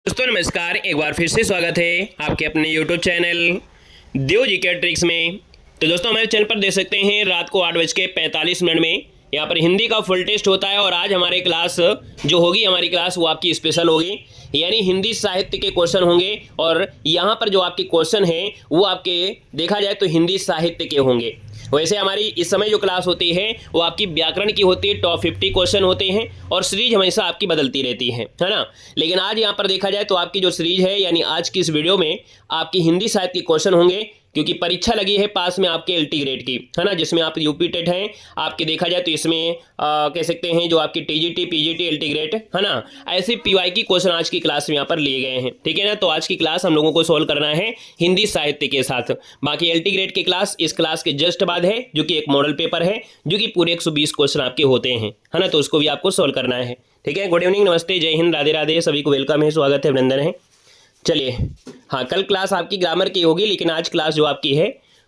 दोस्तों नमस्कार, एक बार फिर से स्वागत है आपके अपने YouTube चैनल देव जी के ट्रिक्स में। तो दोस्तों हमारे चैनल पर देख सकते हैं रात को 8:45 में यहाँ पर हिंदी का फुल टेस्ट होता है और आज हमारी क्लास जो होगी हमारी क्लास वो आपकी स्पेशल होगी, यानी हिंदी साहित्य के क्वेश्चन होंगे। और यहाँ पर जो आपके क्वेश्चन हैं वो आपके देखा जाए तो हिंदी साहित्य के होंगे। वैसे हमारी इस समय जो क्लास होती है वो आपकी व्याकरण की होती है, टॉप 50 क्वेश्चन होते हैं और सीरीज हमेशा आपकी बदलती रहती है ना। लेकिन आज यहाँ पर देखा जाए तो आपकी जो सीरीज है यानी आज की इस वीडियो में आपकी हिंदी साहित्य के क्वेश्चन होंगे, क्योंकि परीक्षा लगी है पास में आपके एलटी ग्रेड की, है ना, जिसमें आप यूपी टेट हैं आपके देखा जाए तो इसमें कह सकते हैं जो आपकी टीजीटी पीजीटी एलटी ग्रेड है ना, ऐसे पीवाई की क्वेश्चन आज की क्लास में यहाँ पर लिए गए हैं। ठीक है ना, तो आज की क्लास हम लोगों को सोल्व करना है हिंदी साहित्य के साथ। बाकी एलटी ग्रेड की क्लास इस क्लास के जस्ट बाद है, जो कि एक मॉडल पेपर है जो कि पूरे 120 क्वेश्चन आपके होते हैं, है ना, तो उसको भी आपको सोल्व करना है। ठीक है, गुड इवनिंग, नमस्ते, जय हिंद, राधे राधे, सभी को वेलकम है, स्वागत है, अभिनंदन है। चलिए, हाँ, कल क्लास आपकी ग्रामर की होगी, लेकिन आज क्लास जो आपकी है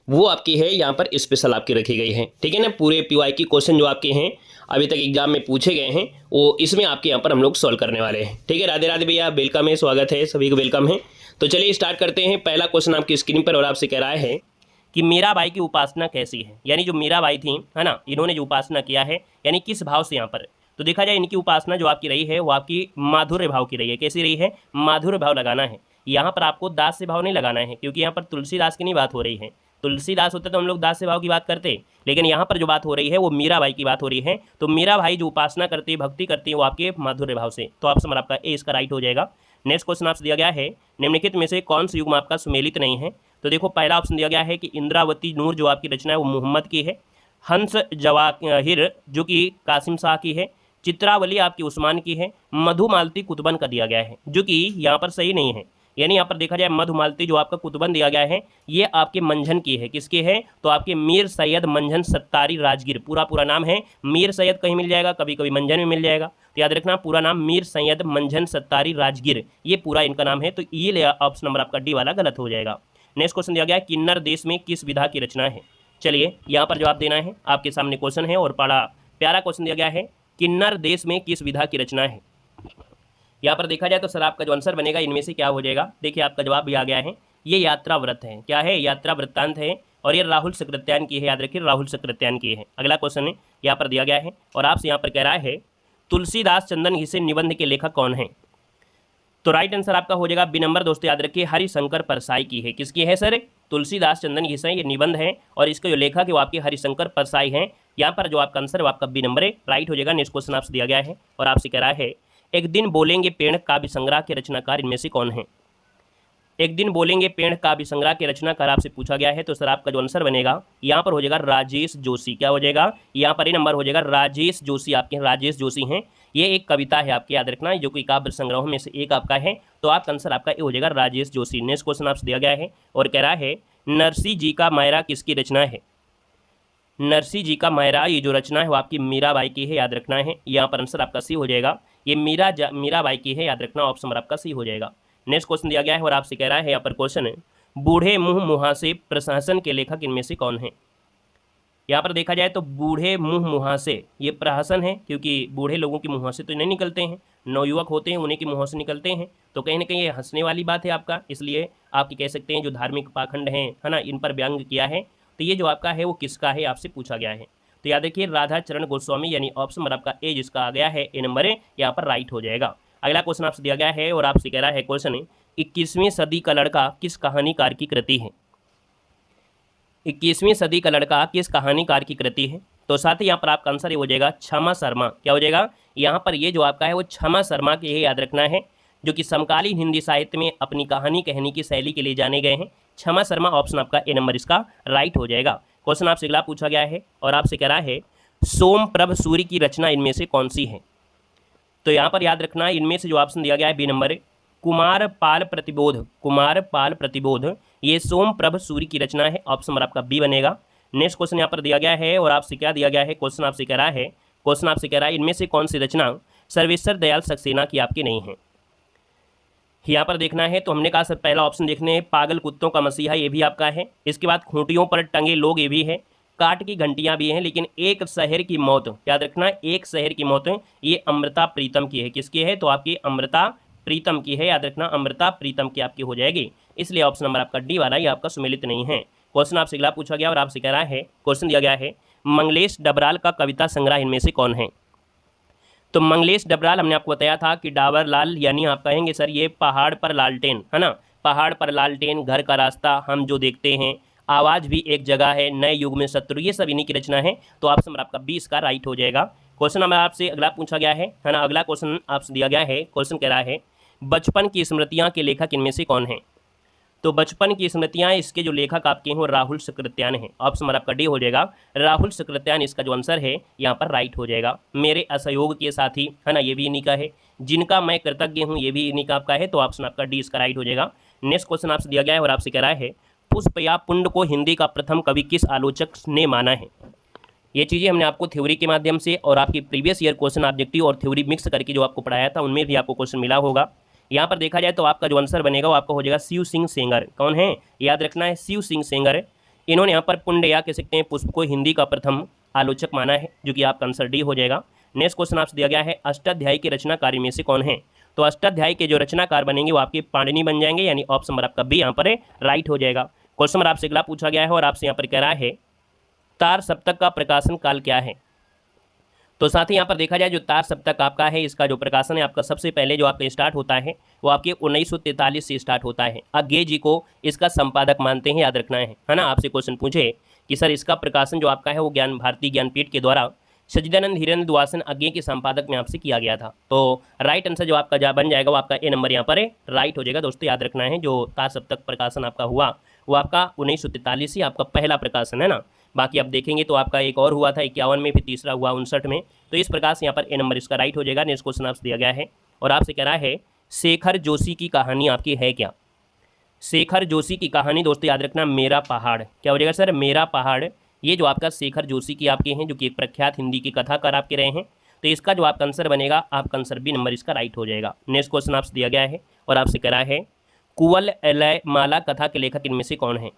वो आपकी है यहाँ पर स्पेशल आपकी रखी गई है। ठीक है ना, पूरे पीवाई की क्वेश्चन जो आपके हैं अभी तक एग्जाम में पूछे गए हैं वो इसमें आपके यहाँ पर हम लोग सॉल्व करने वाले हैं। ठीक है, राधे राधे भैया, वेलकम है, स्वागत है, सभी को वेलकम है। तो चलिए स्टार्ट करते हैं। पहला क्वेश्चन आपकी स्क्रीन पर और आपसे कह रहा है कि मीराबाई की उपासना कैसी है, यानी जो मीराबाई थी, है ना, इन्होंने जो उपासना किया है यानी किस भाव से यहाँ पर। तो देखा जाए इनकी उपासना जो आपकी रही है वो आपकी माधुर्य भाव की रही है। कैसी रही है? माधुर्य भाव लगाना है। यहाँ पर आपको दास से भाव नहीं लगाना है, क्योंकि यहाँ पर तुलसीदास की नहीं बात हो रही है। तुलसीदास होते तो हम लोग दास से भाव की बात करते, लेकिन यहाँ पर जो बात हो रही है वो मीराबाई की बात हो रही है। तो मीराबाई जो उपासना करती है, भक्ति करती है, वो आपके माधुर्य भाव से। तो ऑप्शन नंबर आपका ए इसका राइट हो जाएगा। नेक्स्ट क्वेश्चन आपसे दिया गया है, निम्नलिखित में से कौन सा युग्म आपका सुमेलित नहीं है। तो देखो पहला ऑप्शन दिया गया है कि इंद्रावती नूर जो आपकी रचना है वो मोहम्मद की है, हंस जवाहिर जो कि कासिम शाह की है, चित्रावली आपकी उस्मान की है, मधुमालती कुतुबन का दिया गया है, जो कि यहाँ पर सही नहीं है। यानी यहाँ पर देखा जाए मधुमालती जो आपका कुतुबन दिया गया है ये आपके मंझन की है। किसके है? तो आपके मीर सैयद मंझन सत्तारी राजगीर, पूरा नाम है। मीर सैयद कहीं मिल जाएगा, कभी कभी मंझन में मिल जाएगा, तो याद रखना पूरा नाम मीर सैयद मंझन सत्तारी राजगीर, ये पूरा इनका नाम है। तो ये ऑप्शन नंबर आपका डी वाला गलत हो जाएगा। नेक्स्ट क्वेश्चन दिया गया है, किन्नर देश में किस विधा की रचना है। चलिए यहाँ पर जवाब देना है, आपके सामने क्वेश्चन है और बड़ा प्यारा क्वेश्चन दिया गया है, किन्नर देश में किस विधा की रचना है। यहाँ पर देखा जाए तो सर आपका जो आंसर बनेगा इनमें से क्या हो जाएगा। देखिए आपका जवाब भी आ गया है, ये यात्रा व्रत है। क्या है? यात्रा वृत्तांत है, और ये राहुल सक्रात्यान की है, याद रखिए राहुल सक्रात्यान की है। अगला क्वेश्चन है यहाँ पर दिया गया है और आपसे यहाँ पर कह रहा है तुलसीदास चंदन घिसे निबंध के लेखक कौन है। तो राइट आंसर आपका हो जाएगा बी नंबर। दोस्तों याद रखिए हरिशंकर परसाई की है। किसकी है सर? तुलसीदास चंदन घिसे, ये निबंध है और इसका जो लेखक है वो आपके हरिशंकर परसाई हैं। यहाँ पर जो आपका आंसर है वो आपका बी नंबर है, राइट हो जाएगा। नेक्स्ट क्वेश्चन आपसे दिया गया है और आपसे कह रहा है एक दिन बोलेंगे पेड़ काव्य संग्रह के रचनाकार इनमें से कौन है। एक दिन बोलेंगे पेड़ काव्य संग्रह के रचनाकार आपसे पूछा गया है, तो सर आपका जो आंसर बनेगा यहाँ पर हो जाएगा राजेश जोशी। क्या हो जाएगा? यहाँ पर ये नंबर हो जाएगा राजेश जोशी, आपके राजेश जोशी हैं। ये एक कविता है आपके, याद रखना, जो कि काव्य संग्रह में से एक आपका है, तो आपका आंसर आपका ये हो जाएगा राजेश जोशी। नेक्स्ट क्वेश्चन आपसे दिया गया है और कह रहा है नरसी जी का मायरा किसकी रचना है। नरसी जी का मायरा ये जो रचना है वो आपकी मीराबाई की है, याद रखना है। यहाँ पर आंसर आपका सी हो जाएगा, ये मीराबाई की है, याद रखना, ऑप्शन नंबर आपका सी हो जाएगा। नेक्स्ट क्वेश्चन दिया गया है और आपसे कह रहा है यहाँ पर क्वेश्चन है बूढ़े मुँह मुहासे प्रशासन के लेखक इनमें से कौन है। यहाँ पर देखा जाए तो बूढ़े मुँह मुहासे ये प्रहसन है, क्योंकि बूढ़े लोगों के मुँह से तो नहीं निकलते हैं, नवयुवक होते हैं उन्हीं के मुँह से निकलते हैं, तो कहीं ना कहीं ये हंसने वाली बात है आपका, इसलिए आपकी कह सकते हैं जो धार्मिक पाखंड हैं, है ना, इन पर व्यंग किया है। तो ये जो आपका है वो किसका है आपसे पूछा गया है। तो याद रखिए राधा चरण गोस्वामी, यानी ऑप्शन नंबर आपका ए जिसका आ गया है ए नंबर है, यहाँ पर राइट हो जाएगा। अगला क्वेश्चन आपसे दिया गया है और आपसे कह रहा है क्वेश्चन 21वीं सदी का लड़का किस कहानीकार की कृति है। 21वीं सदी का लड़का किस कहानीकार की कृति है। तो साथ ही यहाँ पर आपका आंसर ये हो जाएगा क्षमा शर्मा। क्या हो जाएगा? यहाँ पर ये जो आपका है वो क्षमा शर्मा के ही याद रखना है, जो कि समकालीन हिंदी साहित्य में अपनी कहानी कहने की शैली के लिए जाने गए हैं। क्षमा शर्मा ऑप्शन आपका ए नंबर इसका राइट हो जाएगा। क्वेश्चन आपसे अगला पूछा गया है और आपसे कह रहा है सोमप्रभ सूर्य की रचना इनमें से कौन सी है। तो यहाँ पर याद रखना इनमें से जो ऑप्शन दिया गया है बी नंबर कुमार पाल प्रतिबोध, कुमार पाल प्रतिबोध ये सोमप्रभ सूर्य की रचना है, ऑप्शन नंबर आपका बी बनेगा। नेक्स्ट क्वेश्चन यहाँ पर दिया गया है और आपसे क्या दिया गया है, क्वेश्चन आपसे कह रहा है इनमें से कौन सी रचना सर्वेश्वर दयाल सक्सेना की आपकी नहीं है। यहाँ पर देखना है तो हमने कहा सर पहला ऑप्शन देखने हैं पागल कुत्तों का मसीहा, ये भी आपका है। इसके बाद खूंटियों पर टंगे लोग, ये भी है। काट की घंटियां भी हैं, लेकिन एक शहर की मौत, याद रखना एक शहर की मौत ये अमृता प्रीतम की है। किसकी है? तो आपकी अमृता प्रीतम की है, याद रखना अमृता प्रीतम की आपकी हो जाएगी, इसलिए ऑप्शन नंबर आपका डी वाला ये आपका सुमेलित नहीं है। क्वेश्चन आपसे अगला पूछा गया और आपसे कह रहा है, क्वेश्चन दिया गया है मंगलेश डबराल का कविता संग्रह इनमें से कौन है। तो मंगलेश डबराल हमने आपको बताया था कि डाबर लाल, यानी आप कहेंगे सर ये पहाड़ पर लालटेन है ना, पहाड़ पर लालटेन, घर का रास्ता, हम जो देखते हैं, आवाज़ भी एक जगह है, नए युग में शत्रु, ये सब इन्हीं की रचना है। तो ऑप्शन नंबर आपका 20 का राइट हो जाएगा। क्वेश्चन नंबर आपसे अगला पूछा गया है ना, अगला क्वेश्चन आपसे दिया गया है, क्वेश्चन कह रहा है बचपन की स्मृतियाँ के लेखक इनमें से कौन है। तो बचपन की स्मृतियाँ, इसके जो लेखक आपके हैं वो राहुल सकृत्यान है, ऑप्शन नंबर आपका डी हो जाएगा, राहुल सकृत्यान इसका जो आंसर है यहाँ पर राइट हो जाएगा। मेरे असहयोग के साथी है ना, ये भी इन्हीं का है, जिनका मैं कृतज्ञ हूँ ये भी इन्हीं का आपका है, तो ऑप्शन आपका डी इसका राइट हो जाएगा। नेक्स्ट क्वेश्चन आपसे दिया गया है और आपसे कह रहा है पुष्प या पुंड को हिंदी का प्रथम कवि किस आलोचक ने माना है। ये चीज़ें हमने आपको थ्योरी के माध्यम से और आपकी प्रीवियस ईयर क्वेश्चन ऑब्जेक्टिव और थ्योरी मिक्स करके जो आपको पढ़ाया था उनमें भी आपको क्वेश्चन मिला होगा। यहाँ पर देखा जाए तो आपका जो आंसर बनेगा वो आपका हो जाएगा शिव सिंह सेंगर। कौन है, याद रखना है, शिव सिंह सेंगर। इन्होंने यहाँ पर पुंड या कह सकते हैं पुष्प को हिंदी का प्रथम आलोचक माना है, जो कि आपका आंसर डी हो जाएगा। नेक्स्ट क्वेश्चन आपसे दिया गया है अष्टाध्यायी के रचनाकारी में से कौन है। तो अष्टाध्यायी के जो रचनाकार बनेंगे वो आपके पाणिनि बन जाएंगे, यानी ऑप्शन नंबर आपका बी यहाँ पर राइट हो जाएगा। क्वेश्चन नंबर आपसे अगला पूछा गया है और आपसे यहाँ पर कह रहा है तार सप्तक का प्रकाशन काल क्या है। तो साथ ही यहाँ पर देखा जाए जो तार सप्तक आपका है, इसका जो प्रकाशन है आपका सबसे पहले जो आपका स्टार्ट होता है वो आपके 1943 से स्टार्ट होता है। अज्ञे जी को इसका संपादक मानते हैं, याद रखना है ना। आपसे क्वेश्चन पूछे कि सर इसका प्रकाशन जो आपका है वो ज्ञान भारती ज्ञानपीठ के द्वारा सच्चिदानंद हिरेंद्र द्वासन अज्ञे के संपादक में आपसे किया गया था। तो राइट आंसर जो आपका जा बन जाएगा वो आपका ए नंबर यहाँ पर राइट हो जाएगा। दोस्तों याद रखना है जो तार सप्तक प्रकाशन आपका हुआ वो आपका 1943 ही आपका पहला प्रकाशन है ना। बाकी आप देखेंगे तो आपका एक और हुआ था 51 में, फिर तीसरा हुआ 59 में। तो इस प्रकार से यहाँ पर ए नंबर इसका राइट हो जाएगा। नेक्स्ट क्वेश्चन आपसे दिया गया है और आपसे कह रहा है शेखर जोशी की कहानी आपकी है क्या। शेखर जोशी की कहानी दोस्तों याद रखना मेरा पहाड़, क्या हो जाएगा सर, मेरा पहाड़। ये जो आपका शेखर जोशी की आपके हैं जो कि एक प्रख्यात हिंदी की कथाकार आपके रहे हैं, तो इसका जो आपका आंसर बनेगा आपका आंसर बी नंबर इसका राइट हो जाएगा। नेक्स्ट क्वेश्चन आपसे दिया गया है और आपसे कह रहा है कुवल लय माला कथा के लेखक इनमें से कौन है।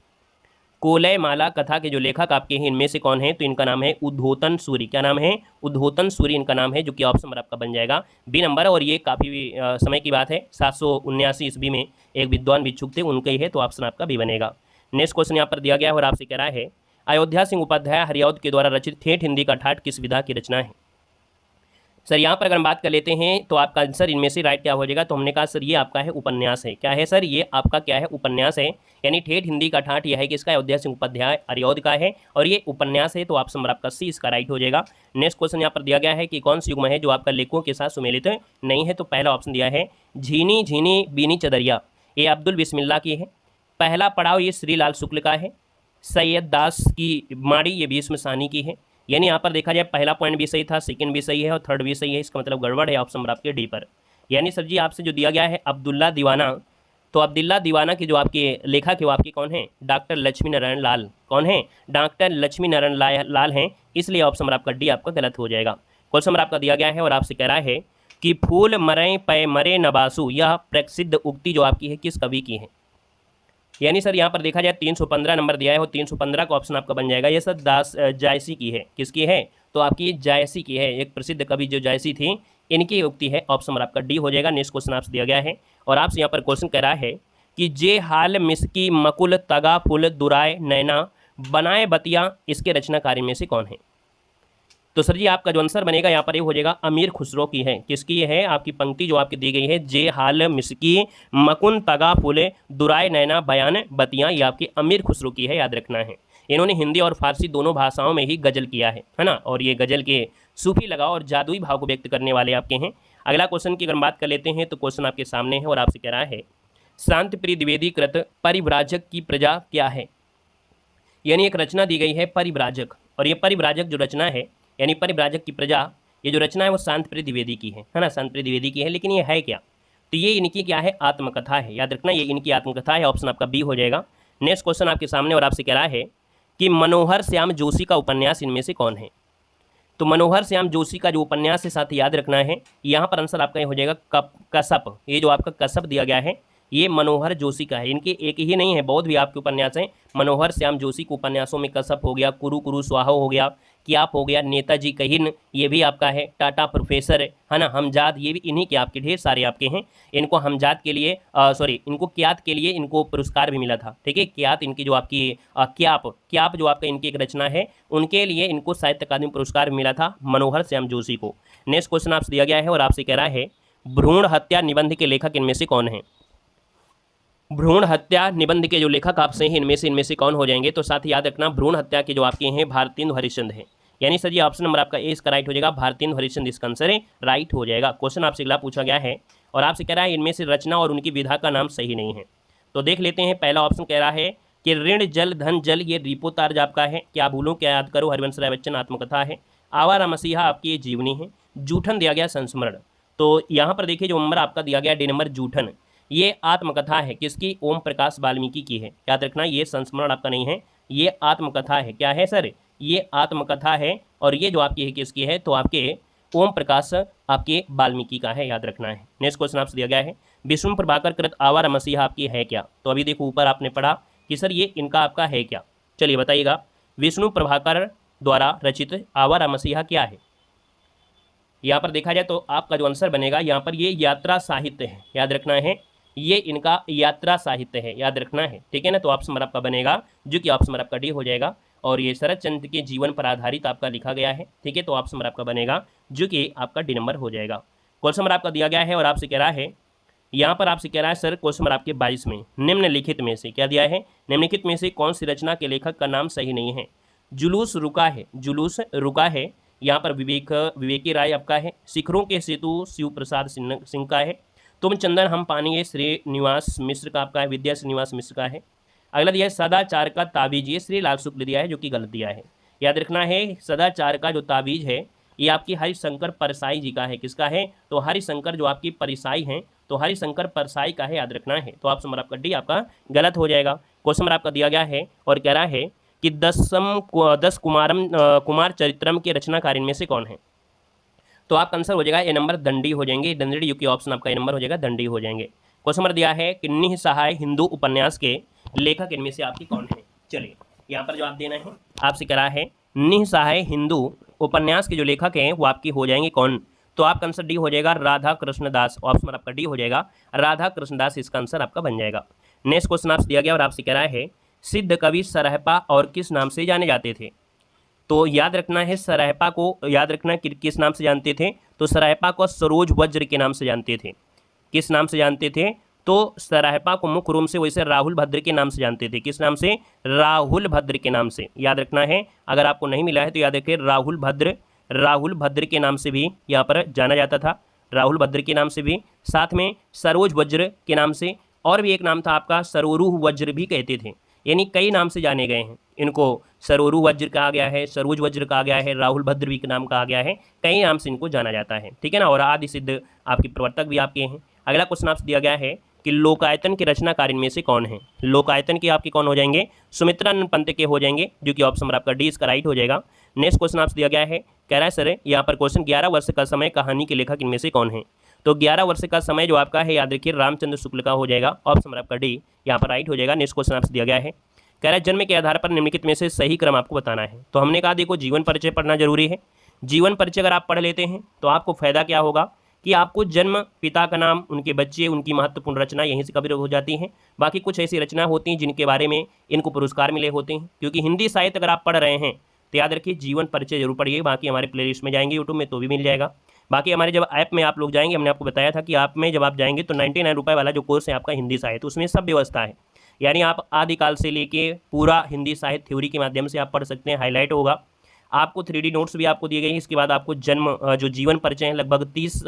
कोलय माला कथा के जो लेखक आपके हैं इनमें से कौन है, तो इनका नाम है उद्धोतन सूरी। क्या नाम है, उद्धोतन सूरी इनका नाम है, जो कि ऑप्शन नंबर आपका बन जाएगा बी नंबर। और ये काफ़ी समय की बात है, 779 ईस्वी में एक विद्वान भिक्षुक थे, उनके ही है, तो ऑप्शन आपका बी बनेगा। नेक्स्ट क्वेश्चन यहाँ पर दिया गया है और आपसे कह रहा है अयोध्या सिंह उपाध्याय हरिऔध के द्वारा रचित ठेठ हिंदी का ठाठ किस विधा की रचना है। सर यहाँ पर अगर हम बात कर लेते हैं तो आपका आंसर इनमें से राइट क्या हो जाएगा, तो हमने कहा सर ये आपका है उपन्यास है। क्या है सर, ये आपका क्या है, उपन्यास है। यानी ठेठ हिंदी का ठाठ यह है कि इसका अयोध्या सिंह उपाध्याय हरिऔध का है और ये उपन्यास है, तो ऑप्शन नंबर आपका सी इसका राइट हो जाएगा। नेक्स्ट क्वेश्चन यहाँ पर दिया गया है कि कौन सी युग्म है जो आपका लेखों के साथ सुमेलित नहीं है, तो पहला ऑप्शन दिया है झीनी झीनी बीनी चदरिया, ये अब्दुल बिस्मिल्लाह की है। पहला पड़ाव ये श्रीलाल शुक्ल का है। सैयद दास की माड़ी ये भीष्म सानी की है। यानी यहाँ पर देखा जाए पहला पॉइंट भी सही था, सेकंड भी सही है और थर्ड भी सही है, इसका मतलब गड़बड़ है ऑप्शन नंबर आपके डी पर। यानी सर जी आपसे जो दिया गया है अब्दुल्ला दीवाना, तो अब्दुल्ला दीवाना की जो आपके लेखक है वो आपके कौन है, डॉक्टर लक्ष्मी नारायण लाल। कौन है, डॉक्टर लक्ष्मी नारायण लाल हैं, इसलिए ऑप्शन नंबर आपका डी आपका गलत हो जाएगा। क्वेश्चन नंबर आपका दिया गया है और आपसे कह रहा है कि फूल मरे पै मरे नबासु, यह प्रसिद्ध उक्ति जो आपकी है किस कवि की है। यानी सर यहाँ पर देखा जाए 315 नंबर दिया है और 315 का ऑप्शन आपका बन जाएगा। ये सर दास जायसी की है, किसकी है, तो आपकी जायसी की है, एक प्रसिद्ध कवि जो जायसी थी इनकी उक्ति है, ऑप्शन नंबर आपका डी हो जाएगा। नेक्स्ट क्वेश्चन आपसे दिया गया है और आपसे यहाँ पर क्वेश्चन कह रहा है कि जे हाल मिसकी मकुल तगा फुल दुराय नैना बनाए बतिया, इसके रचनाकारी में से कौन है। तो सर जी आपका जो आंसर बनेगा यहाँ पर ये हो जाएगा अमीर खुसरो की है। किसकी है, आपकी पंक्ति जो आपकी दी गई है जे हाल मिसकी मकुन तगा फुले दुराय नैना बयान बतियाँ, ये आपकी अमीर खुसरो की है, याद रखना है। इन्होंने हिंदी और फारसी दोनों भाषाओं में ही गजल किया है ना, और ये गजल के सूफी लगाव और जादुई भाव को व्यक्त करने वाले आपके हैं। अगला क्वेश्चन की अगर बात कर लेते हैं तो क्वेश्चन आपके सामने है और आपसे कह रहा है शांति प्रिय द्विवेदी कृत परिव्राजक की प्रजा क्या है। यानी एक रचना दी गई है परिव्राजक, और ये परिव्राजक जो रचना है यानी परिव्राजक की प्रजा, ये जो रचना है वो शांति प्रिय द्विवेदी की है ना, शांति प्रिय द्विवेदी की है। लेकिन ये है क्या, तो ये इनकी क्या है, आत्मकथा है, याद रखना ये इनकी आत्मकथा है, ऑप्शन आपका बी हो जाएगा। नेक्स्ट क्वेश्चन आपके सामने और आपसे कह रहा है कि मनोहर श्याम जोशी का उपन्यास इनमें से कौन है। तो मनोहर श्याम जोशी का जो उपन्यास है साथ याद रखना है, यहाँ पर आंसर आपका ये हो जाएगा कसप। ये जो आपका कसप दिया गया है ये मनोहर जोशी का है। इनके एक ही नहीं है, बहुत भी आपके उपन्यास हैं। मनोहर श्याम जोशी के उपन्यासों में कसप हो गया, कुरु कुरु स्वाहा हो गया, कियाप हो गया, नेताजी कहिन, ये भी आपका है, टाटा प्रोफेसर है ना, हमजाद, ये भी इन्हीं के आपके ढेर सारे आपके हैं। इनको हमजाद के लिए इनको कियात के लिए इनको पुरस्कार भी मिला था। ठीक है, कियात इनकी जो आपकी कियाप जो आपका इनकी एक रचना है, उनके लिए इनको साहित्य अकादमी पुरस्कार मिला था मनोहर श्याम जोशी को। नेक्स्ट क्वेश्चन आपसे दिया गया है और आपसे कह रहा है भ्रूण हत्या निबंध के लेखक इनमें से कौन है। भ्रूण हत्या निबंध के जो लेखक आपसे हैं इनमें से कौन हो जाएंगे। तो साथ ही याद रखना भ्रूण हत्या के जो आपके हैं भारतेंदु हरिश्चंद्र है। यानी सर ये ऑप्शन नंबर आपका ए इसका राइट हो जाएगा, भारतेंदु हरिश्चंद्र इसका आंसर है, राइट हो जाएगा। क्वेश्चन आपसे अगला पूछा गया है और आपसे कह रहा है इनमें से रचना और उनकी विधा का नाम सही नहीं है। तो देख लेते हैं। पहला ऑप्शन कह रहा है कि ऋण जल धन जल, ये रिपो तार्ज आपका है, क्या भूलूं क्या याद करो हरिवंश राय बच्चन आत्मकथा है, आवारा मसीहा आपकी ये जीवनी है, जूठन दिया गया संस्मरण। तो यहाँ पर देखिए जो नंबर आपका दिया गया डी नंबर जूठन, ये आत्मकथा है किसकी, ओम प्रकाश वाल्मीकि की है। याद रखना ये संस्मरण आपका नहीं है, ये आत्मकथा है। क्या है सर, ये आत्मकथा है और ये जो आपकी है किसकी है, तो आपके ओम प्रकाश आपके वाल्मीकि का है, याद रखना है। नेक्स्ट क्वेश्चन आपसे दिया गया है विष्णु प्रभाकर कृत आवारा मसीहा आपकी है क्या। तो अभी देखो ऊपर आपने पढ़ा कि सर ये इनका आपका है क्या, चलिए बताइएगा। विष्णु प्रभाकर द्वारा रचित आवारा मसीहा क्या है। यहाँ पर देखा जाए तो आपका जो आंसर बनेगा यहाँ पर ये यात्रा साहित्य है, याद रखना है, ये इनका यात्रा साहित्य है, याद रखना है। ठीक है ना, तो ऑप्शन नंबर आपका बनेगा जो कि ऑप्शन नंबर आपका डी हो जाएगा। और ये शरद चंद्र के जीवन पर आधारित आपका लिखा गया है। ठीक है, तो ऑप्शन नंबर आपका बनेगा जो कि आपका डी नंबर हो जाएगा। क्वेश्चन नंबर आपका दिया गया है और आपसे कह रहा है, यहाँ पर आपसे कह रहा है सर क्वेश्चन नंबर आपके 22 में निम्नलिखित में से क्या दिया है, निम्नलिखित में से कौन सी रचना के लेखक का नाम सही नहीं है। जुलूस रुका है, जुलूस रुका है, यहाँ पर विवेकी राय आपका है, शिखरों के सेतु शिव प्रसाद सिंह का है, तुम चंदन हम पानी ये श्रीनिवास मिश्र का आपका है, विद्या श्रीनिवास मिश्र का है। अगला दिया है सदाचार का ताबीज, ये श्री लाल शुक्ल दिया है जो कि गलत दिया है। याद रखना है सदाचार का जो ताबीज है ये आपकी हरिशंकर परसाई जी का है, किसका है, तो हरिशंकर जो आपकी परिसाई हैं, तो हरिशंकर परसाई का है, याद रखना है। तो ऑप्शन नंबर आपका डी आपका गलत हो जाएगा। क्वेश्चन नंबर आपका दिया गया है और कह रहा है कि 10 कुमार चरित्रम के रचनाकार इनमें से कौन है। तो आपका आंसर हो जाएगा ए नंबर दंडी हो जाएंगे, दंडी जो कि ऑप्शन आपका ए नंबर हो जाएगा, दंडी हो जाएंगे। क्वेश्चन नंबर दिया है कि निःसहाय हिंदू उपन्यास के लेखक इनमें से आपकी कौन है। चलिए यहाँ पर जवाब देना है, आपसे करा है निःसहाय हिंदू उपन्यास के जो लेखक हैं वो आपकी हो जाएंगे कौन। तो आपका आंसर डी हो जाएगा राधा कृष्ण दास, ऑप्शन आपका डी हो जाएगा, राधा कृष्ण दास इसका आंसर आपका बन जाएगा। नेक्स्ट क्वेश्चन आपसे दिया गया और आपसे कह रहा है सिद्ध कवि सरहपा और किस नाम से जाने जाते थे। तो याद रखना है सरहपा को, याद रखना किस नाम से जानते थे, तो सरहपा को सरोज वज्र के नाम से जानते थे। किस नाम से जानते थे, तो सरहपा को मुख्य रूप से वैसे राहुल भद्र के नाम से जानते थे। किस नाम से, राहुल भद्र के नाम से, याद रखना है। अगर आपको नहीं मिला है तो याद रखिए राहुल भद्र के नाम से भी यहाँ पर जाना जाता था, राहुल भद्र के नाम से भी, साथ में सरोज वज्र के नाम से, और भी एक नाम था आपका सरोरुह वज्र भी कहते थे। यानी कई नाम से जाने गए हैं, इनको सरोरु वज्र कहा गया है, सरोज वज्र कहा गया है, राहुल भद्र भी नाम कहा गया है, कई नाम से इनको जाना जाता है। ठीक है ना, और आदि सिद्ध आपके प्रवर्तक भी आपके हैं। अगला क्वेश्चन आपसे दिया गया है कि लोकायतन के रचनाकार इनमें से कौन है। लोकायतन के आपके कौन हो जाएंगे, सुमित्रानंद पंत के हो जाएंगे, जो कि ऑप्शन नंबर आपका डी इसका राइट हो जाएगा। नेक्स्ट क्वेश्चन आपसे दिया गया है, कह रहा है सर यहाँ पर क्वेश्चन 11 वर्ष का समय कहानी के लेखक इनमें से कौन है। तो 11 वर्ष का समय जो आपका है याद रखिए रामचंद्र शुक्ल का हो जाएगा, ऑप्शन नंबर आपका डी यहाँ पर राइट हो जाएगा। नेक्स्ट क्वेश्चन आपसे दिया गया है, कह रहा है जन्म के आधार पर निम्नलिखित में से सही क्रम आपको बताना है। तो हमने कहा देखो जीवन परिचय पढ़ना जरूरी है। जीवन परिचय अगर आप पढ़ लेते हैं तो आपको फायदा क्या होगा कि आपको जन्म, पिता का नाम, उनके बच्चे, उनकी महत्वपूर्ण रचना यहीं से कवर हो जाती हैं। बाकी कुछ ऐसी रचना होती हैं जिनके बारे में इनको पुरस्कार मिले होते हैं। क्योंकि हिंदी साहित्य अगर आप पढ़ रहे हैं तो याद रखिए जीवन परिचय जरूर पढ़िए। बाकी हमारे प्लेलिस्ट में जाएंगे यूट्यूब में तो भी मिल जाएगा। बाकी हमारे जब ऐप में आप लोग जाएंगे, हमने आपको बताया था कि ऐप में जब आप जाएंगे तो 99 रुपये वाला जो कोर्स है आपका हिंदी साहित्य, उसमें सब व्यवस्था है। यानी आप आदिकाल से लेके पूरा हिंदी साहित्य थ्योरी के माध्यम से आप पढ़ सकते हैं, हाईलाइट होगा। आपको 3D नोट्स भी आपको दिए गए हैं। इसके बाद आपको जो जीवन परिचय हैं, लगभग 30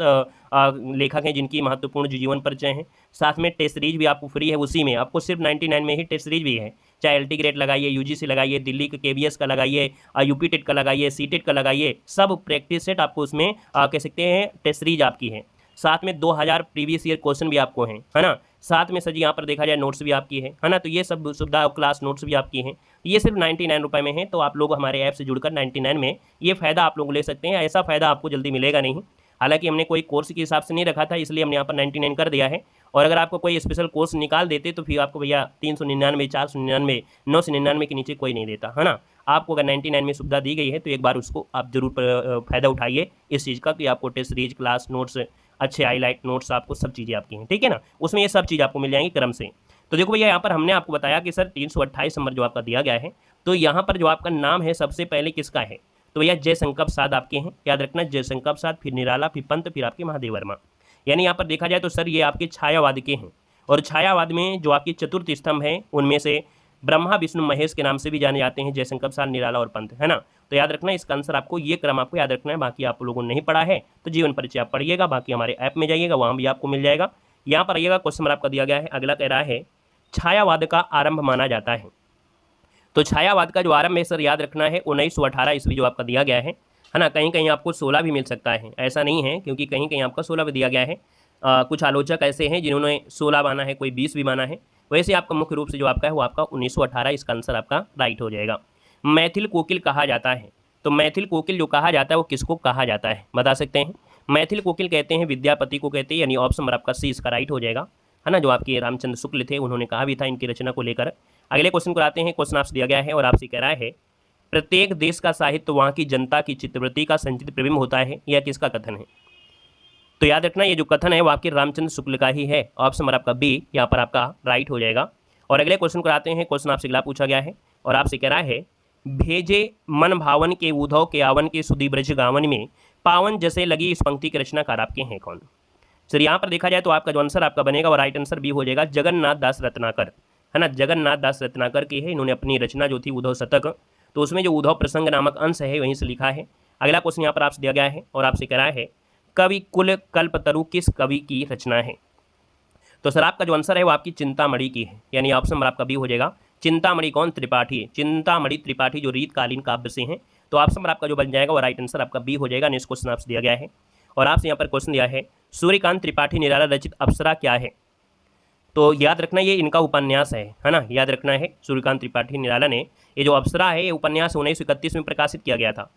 लेखक हैं जिनकी महत्वपूर्ण जो जीवन परिचय हैं। साथ में टेस्ट सीरीज भी आपको फ्री है, उसी में आपको सिर्फ 99 में ही टेस्ट सीरीज भी है। चाहे LT ग्रेड लगाइए, UGC लगाइए, दिल्ली का KBS का लगाइए, UP टेट का लगाइए, CTET का लगाइए, सब प्रैक्टिस सेट आपको उसमें कह सकते हैं टेस्ट सीरीज आपकी है। साथ में 2000 प्रीवियस ईयर क्वेश्चन भी आपको हैं, है ना। साथ में सर जी यहाँ पर देखा जाए नोट्स भी आपकी है ना। तो ये सब सुविधा, क्लास नोट्स भी आपकी हैं। ये सिर्फ 99 रुपये में है। तो आप लोग हमारे ऐप से जुड़कर 99 में ये फ़ायदा आप लोग ले सकते हैं। ऐसा फ़ायदा आपको जल्दी मिलेगा नहीं। हालांकि हमने कोई कोर्स के हिसाब से नहीं रखा था, इसलिए हमने यहाँ पर 99 कर दिया है। और अगर आपको कोई स्पेशल कोर्स निकाल देते तो फिर आपको भैया 399, 499, 999 के नीचे कोई नहीं देता, है ना। आपको अगर 99 में सुविधा दी गई है तो एक बार उसको आप जरूर फ़ायदा उठाइए इस चीज़ का कि आपको टेस्ट सीरीज, क्लास नोट्स, अच्छे हाईलाइट नोट्स, आपको सब चीज़ें आपकी हैं, ठीक है ना। उसमें ये सब चीज़ आपको मिल जाएंगी क्रम से। तो देखो भैया यहाँ पर हमने आपको बताया कि सर 328 नंबर जो आपका दिया गया है, तो यहाँ पर जो आपका नाम है सबसे पहले किसका है, तो भैया जयशंकर प्रसाद आपके हैं, याद रखना जयशंकर प्रसाद, फिर निराला, फिर पंत, फिर आपके महादेव वर्मा। यानी यहाँ पर देखा जाए तो सर ये आपके छायावाद के हैं। और छायावाद में जो आपकी चतुर्थ स्तंभ है उनमें से ब्रह्मा विष्णु महेश के नाम से भी जाने जाते हैं जयशंकर प्रसाद, निराला और पंत, है ना। तो याद रखना इसका आंसर आपको ये क्रम आपको याद रखना है। बाकी आप लोगों ने नहीं पढ़ा है तो जीवन परिचय आप पढ़िएगा, बाकी हमारे ऐप में जाइएगा वहाँ भी आपको मिल जाएगा। यहाँ पर आइएगा, क्वेश्चन आपका दिया गया है, अगला कह रहा है छायावाद का आरंभ माना जाता है। तो छायावाद का जो आरंभ है सर याद रखना है 1918 ईस्वी जो आपका दिया गया है ना। कहीं कहीं आपको 16 भी मिल सकता है, ऐसा नहीं है, क्योंकि कहीं कहीं आपका 16 भी दिया गया है। कुछ आलोचक ऐसे हैं जिन्होंने 16 माना है, कोई 20 भी माना है। वैसे आपका मुख्य रूप से जो आपका है वो आपका 1918, इसका आंसर आपका राइट हो जाएगा। मैथिल कोकिल कहा जाता है, तो मैथिल कोकिल जो कहा जाता है वो किसको कहा जाता है बता सकते हैं। मैथिल कोकिल कहते हैं विद्यापति को कहते हैं, यानी ऑप्शन नंबर आपका सी इसका राइट हो जाएगा, है ना। जो आपके रामचंद्र शुक्ल थे उन्होंने कहा भी था इनकी रचना को लेकर। अगले क्वेश्चन को आते हैं। क्वेश्चन आपसे दिया गया है और आपसे कह रहा है प्रत्येक देश का साहित्य वहाँ की जनता की चित्रवृत्ति का संचित प्रतिबिंब होता है, यह किसका कथन है। तो याद रखना ये जो कथन है वो आपके रामचंद्र शुक्ल का ही है, ऑप्शन नंबर आपका बी यहाँ पर आपका राइट हो जाएगा। और अगले क्वेश्चन को आते हैं। क्वेश्चन आपसे अगला पूछा गया है और आपसे कह रहा है भेजे मन भावन के उधव के आवन के सुधी ब्रज गावन में पावन जैसे लगी इस पंक्ति के रचनाकार आपके हैं कौन। सर यहाँ पर देखा जाए तो आपका जो आंसर आपका बनेगा वो राइट आंसर बी हो जाएगा, जगन्नाथ दास रत्नाकर, है ना। जगन्नाथ दास रत्नाकर की है, इन्होंने अपनी रचना जो थी उद्धव शतक, तो उसमें जो उद्धव प्रसंग नामक अंश है वहीं से लिखा है। अगला क्वेश्चन यहाँ पर आपसे दिया गया है और आपसे कह रहा है कवि कुल कल्पतरु किस कवि की रचना है। तो सर आपका जो आंसर है वो आपकी चिंतामणि की है, यानी ऑप्शन नंबर आपका बी हो जाएगा। चिंतामणि कौन, त्रिपाठी है, चिंतामणि त्रिपाठी जो रीतकालीन काव्य से हैं। तो ऑप्शन नंबर आपका जो बन जाएगा वो राइट आंसर आपका बी हो जाएगा। नेक्स्ट क्वेश्चन आपसे दिया गया है और आपसे यहाँ पर क्वेश्चन दिया है सूर्यकांत त्रिपाठी निराला रचित अप्सरा क्या है। तो याद रखना ये इनका उपन्यास है ना, याद रखना है सूर्यकांत त्रिपाठी निराला ने ये जो अप्सरा है ये उपन्यास 1931 में प्रकाशित किया गया था।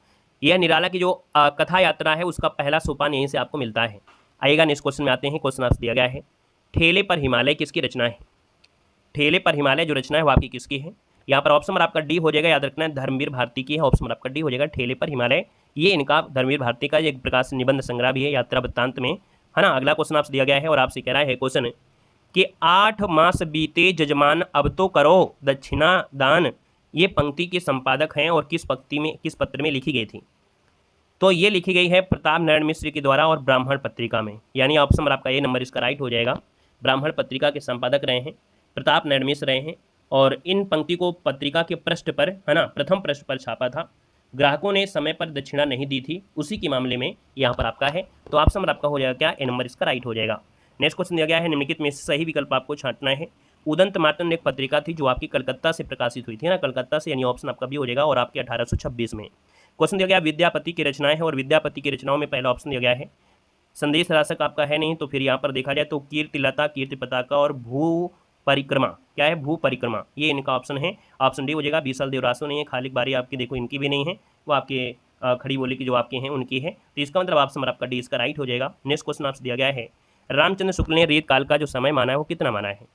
यह निराला की जो कथा यात्रा है उसका पहला सोपान यहीं से आपको मिलता है। आइएगा नेक्स्ट क्वेश्चन में आते हैं। क्वेश्चन आपसे दिया गया है ठेले पर हिमालय किसकी रचना है। ठेले पर हिमालय जो रचना है वो आपकी किसकी है। यहाँ पर ऑप्शन नंबर आपका डी हो जाएगा, याद रखना है धर्मवीर भारती की है, ऑप्शन नंबर आपका डी हो जाएगा। ठेले पर हिमालय ये इनका धर्मवीर भारती का एक प्रकाश निबंध संग्रह भी है यात्रा वृत्तांत में, है ना। अगला क्वेश्चन आपसे दिया गया है और आपसे कह रहा है क्वेश्चन कि 8 मास बीते जजमान अब तो करो दक्षिणा दान, ये पंक्ति के संपादक हैं और किस पत्र में लिखी गई थी। तो ये लिखी गई है प्रताप नारायण मिश्र के द्वारा और ब्राह्मण पत्रिका में, यानी ऑप्शन नंबर आपका ए नंबर इसका राइट हो जाएगा। ब्राह्मण पत्रिका के संपादक रहे हैं प्रताप नारायण मिश्र रहे हैं और इन पंक्ति को पत्रिका के पृष्ठ पर, है ना, प्रथम पृष्ठ पर छापा था। ग्राहकों ने समय पर दक्षिणा नहीं दी थी, उसी के मामले में यहाँ पर आपका है। तो ऑप्शन नंबर आपका हो जाएगा क्या, ए नंबर इसका राइट हो जाएगा। नेक्स्ट क्वेश्चन दिया गया है निम्नलिखित में से सही विकल्प आपको छांटना है। उदंत मातन एक पत्रिका थी जो आपकी कलकत्ता से प्रकाशित हुई थी ना, कलकत्ता से, यानी ऑप्शन आपका भी हो जाएगा और आपके 1826 में। क्वेश्चन दिया गया विद्यापति की रचनाएं है और विद्यापति की रचनाओं में पहला ऑप्शन दिया गया है संदेश राशक आपका है नहीं, तो फिर यहाँ पर देखा जाए तो कीर्तिलता, कीर्ति पताका और भू परिक्रमा, क्या है भू परिक्रमा, ये इनका ऑप्शन है। ऑप्शन डी हो जाएगा। बीसल देवरासो नहीं है, खालिक बारी आपकी देखो इनकी भी नहीं है, वो आपके खड़ी बोली की जो आपके हैं उनकी है। तो इसका मतलब ऑप्शन नंबर आपका डी इसका राइट हो जाएगा। नेक्स्ट क्वेश्चन आपसे दिया गया है रामचंद्र शुक्ल ने रीत काल का जो समय माना है वो कितना माना है।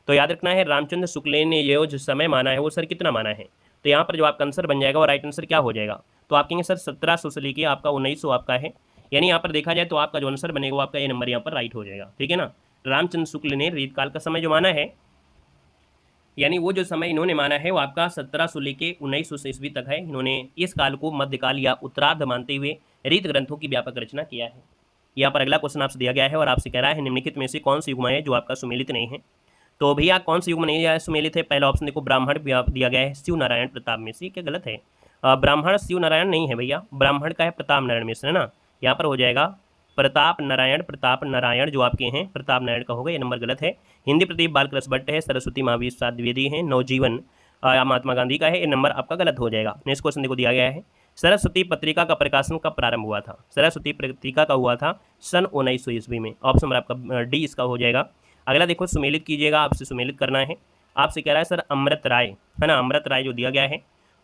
तो याद रखना है रामचंद्र शुक्ल ने ये जो समय माना है वो सर कितना माना है। तो यहाँ पर जो आपका आंसर बन जाएगा वो राइट आंसर क्या हो जाएगा, तो आप कहेंगे सर 1700 से लेके आपका 1900 आपका है, यानी यहाँ पर देखा जाए तो आपका जो आंसर बनेगा वो आपका ये नंबर यहाँ पर राइट हो जाएगा, ठीक है ना। रामचंद्र शुक्ल ने रीतकाल का समय जो माना है, यानी वो जो समय इन्होंने माना है वो आपका 1700 लेके 1900 ईस्वी तक है। इन्होंने इस काल को मध्यकाल या उत्तरार्ध मानते हुए रीत ग्रंथों की व्यापक रचना किया है। यहाँ पर अगला क्वेश्चन आपसे दिया गया है और आपसे कह रहा है निम्नलिखित में से कौन सी युग्म है जो आपका सुमेलित नहीं है। तो भैया कौन सी युग्म नहीं है सुमेलित है, पहला ऑप्शन देखो ब्राह्मण दिया गया है शिव नारायण प्रताप मिश्र, क्या गलत है। ब्राह्मण शिव नारायण नहीं है भैया, ब्राह्मण का है प्रताप नारायण मिश्र, है ना। यहाँ पर हो जाएगा प्रताप नारायण जो आपके हैं प्रताप नारायण का होगा, ये नंबर गलत है। हिंदी प्रदीप बालकृष्ण भट्ट है, सरस्वती महावीर प्रसाद द्विवेदी है, नवजीवन महात्मा गांधी का है, ये नंबर आपका गलत हो जाएगा। नेक्स्ट क्वेश्चन देखो दिया गया है सरस्वती पत्रिका का प्रकाशन कब प्रारंभ हुआ था। सरस्वती पत्रिका का हुआ था सन 1900 ईस्वी में, ऑप्शन नंबर आपका डी इसका हो जाएगा। अगला देखो सुमेलित कीजिएगा, आपसे सुमेलित करना है। आपसे कह रहा है सर अमृत राय, है ना, अमृत राय जो दिया गया है,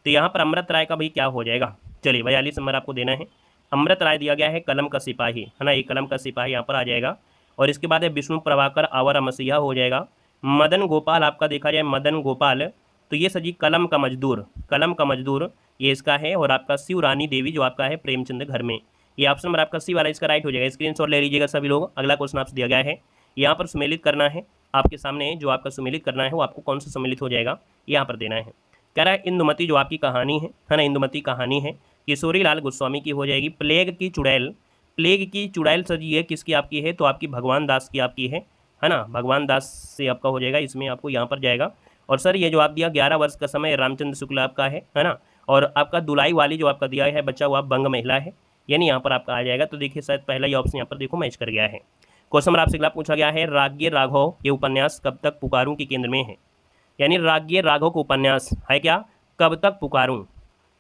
तो यहाँ पर अमृत राय का भाई क्या हो जाएगा, चलिए 42 नंबर आपको देना है। अमृत राय दिया गया है कलम का सिपाही, है ना, ये कलम का सिपाही यहाँ पर आ जाएगा। और इसके बाद है विष्णु प्रभाकर आवर मसीहा हो जाएगा। मदन गोपाल आपका देखा जाए, मदन गोपाल तो ये सर जी कलम का मजदूर, कलम का मजदूर ये इसका है। और आपका शिवरानी देवी जो आपका है प्रेमचंद घर में, ये ऑप्शन नंबर आपका सी वाला इसका राइट हो जाएगा। स्क्रीनशॉट ले लीजिएगा सभी लोग। अगला क्वेश्चन आपसे दिया गया है, यहाँ पर सुमेलित करना है आपके सामने, जो आपका सुमेलित करना है वो आपको कौन सा सुमेलित हो जाएगा यहाँ पर देना है। कह रहा है इंदुमती जो आपकी कहानी है ना, इंदुमती कहानी है किशोरी लाल गोस्वामी की हो जाएगी। प्लेग की चुड़ैल, प्लेग की चुड़ैल सर ये किसकी आपकी है, तो आपकी भगवान दास की आपकी है ना, भगवान दास से आपका हो जाएगा, इसमें आपको यहाँ पर जाएगा। और सर ये जो आप दिया 11 वर्ष का समय रामचंद्र शुक्ल आपका है ना। और आपका दुलाई वाली जो आपका दिया है बच्चा हुआ बंग महिला है, यानी यहाँ पर आपका आ जाएगा। तो देखिए शायद पहला ही ऑप्शन यहाँ पर देखो मैच कर गया है। क्वेश्चन नंबर आपसे अगला पूछा गया है, राग्य राघव ये उपन्यास कब तक पुकारूं के केंद्र में है। यानी राग्य राघव का उपन्यास है क्या, कब तक पुकारूं,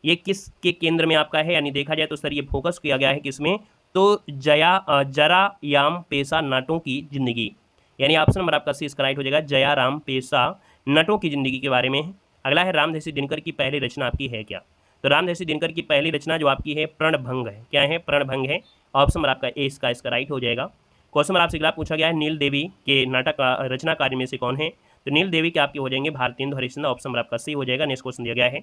ये किस के केंद्र में आपका है। यानी देखा जाए तो सर ये फोकस किया गया है किसमें, तो जरा याम पेशा नटों की जिंदगी, यानी ऑप्शन नंबर आपका सी इसका राइट हो जाएगा, जया राम पेशा नटों की जिंदगी के बारे में है। अगला है रामधेसी दिनकर की पहली रचना आपकी है क्या, तो रामधेसी दिनकर की पहली रचना जो आपकी है प्रणभंग है, क्या है प्रणभंग है। ऑप्शन नंबर आपका ए इसका राइट हो जाएगा। क्वेश्चन नंबर आपसे अगला पूछा गया है, नील देवी के नाटक रचनाकारी में से कौन है, तो नील देवी के आपके हो जाएंगे भारतेंदु हरिश्चंद्र, ऑप्शन नंबर आपका सी हो जाएगा। नेक्स्ट क्वेश्चन दिया गया है